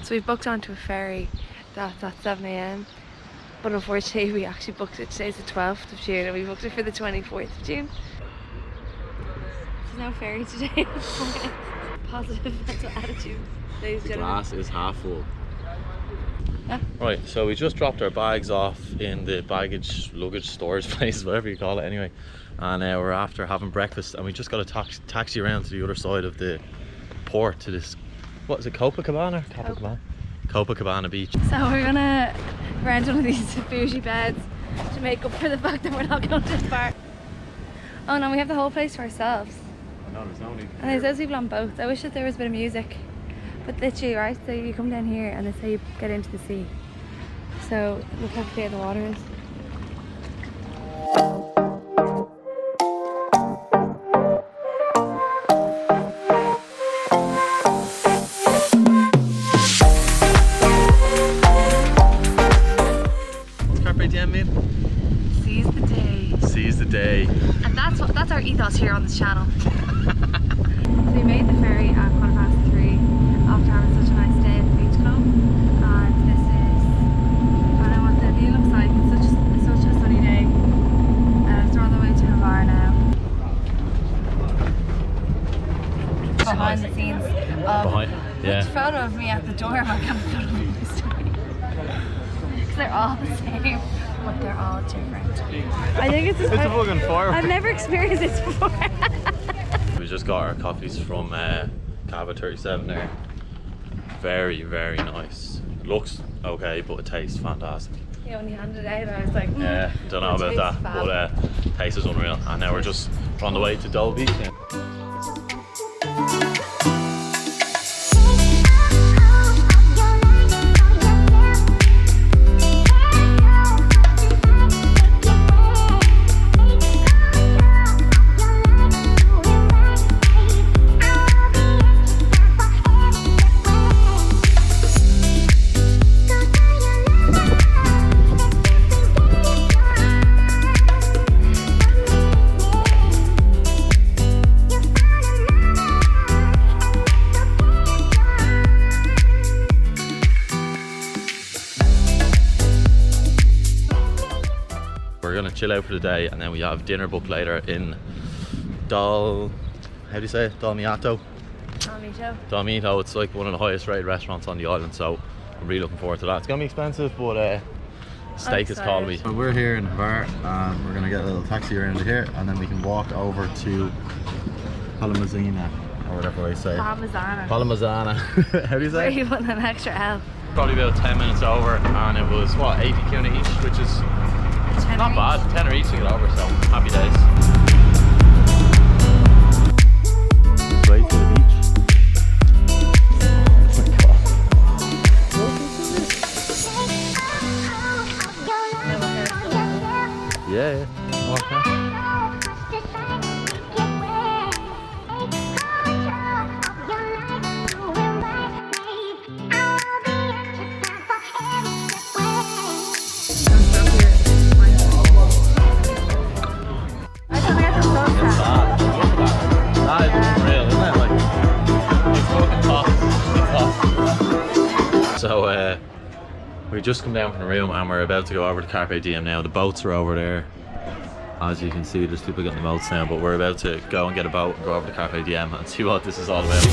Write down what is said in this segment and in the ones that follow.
So we've booked onto a ferry that's at 7 AM. But unfortunately we actually booked it, today's the 12th of June and we booked it for the 24th of June. There's no ferry today. Positive mental attitude. The glass is half full. Yeah. Right, so we just dropped our bags off in the luggage storage place, whatever you call it anyway. And we're after having breakfast and we just got a taxi around to the other side of the port to this, what is it, Copacabana? Copacabana beach. So we're gonna rent one of these bougie beds to make up for the fact that we're not going to the bar. Oh no, we have the whole place to ourselves. No, there's no need. And there's those people on boats. I wish that there was a bit of music. But literally, right, so you come down here and they say you get into the sea. So look how clear the water is. What's Carpe Diem mean? Seize the day. Seize the day. And that's our ethos here on this channel. So we made the ferry at 3:15 after having such a nice day at the beach club. And this is kind of what the view looks like. It's such a sunny day. So we're on the way to Hvar now. Behind the scenes of yeah. which photo of me at the door am I going to put on my story? Because they're all the same, but they're all different. I think it's a fucking fire. I've never experienced this before. We just got our coffees from Cava 37 there. Very, very nice. Looks okay, but it tastes fantastic. Yeah, when you handed it out, I was like, yeah, don't know about that, but taste is unreal. And now we're on the way to Dole Beach now. We're gonna chill out for the day and then we have dinner booked later in how do you say it? Dolmito. It's like one of the highest rated restaurants on the island, so I'm really looking forward to that. It's gonna be expensive, but steak is calling me. So we're here in Hvar and we're gonna get a little taxi around here and then we can walk over to Palomazina or whatever I say. Palomazana. How do you say it? Where you want an extra L? Probably about 10 minutes over and it was what, 80 kuna each, which is not bad. 10 each to get over, so happy days. Way to the beach. Oh my god. Yeah. Okay. So we just come down from the room and we're about to go over to Carpe Diem now. The boats are over there. As you can see, there's people getting the boats now, but we're about to go and get a boat and go over to Carpe Diem and see what this is all about.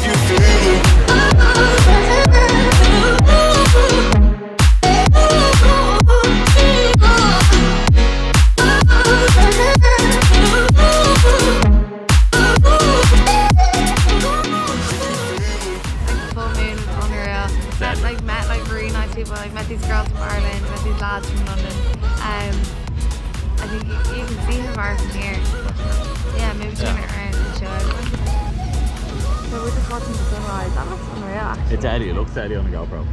I've met these girls from Ireland, met these lads from London. I think you can see Hvar from here. Yeah, maybe turn it around and show everyone. So we're just watching the sunrise. That looks unreal actually. It's Eddie, it looks Eddie on the GoPro.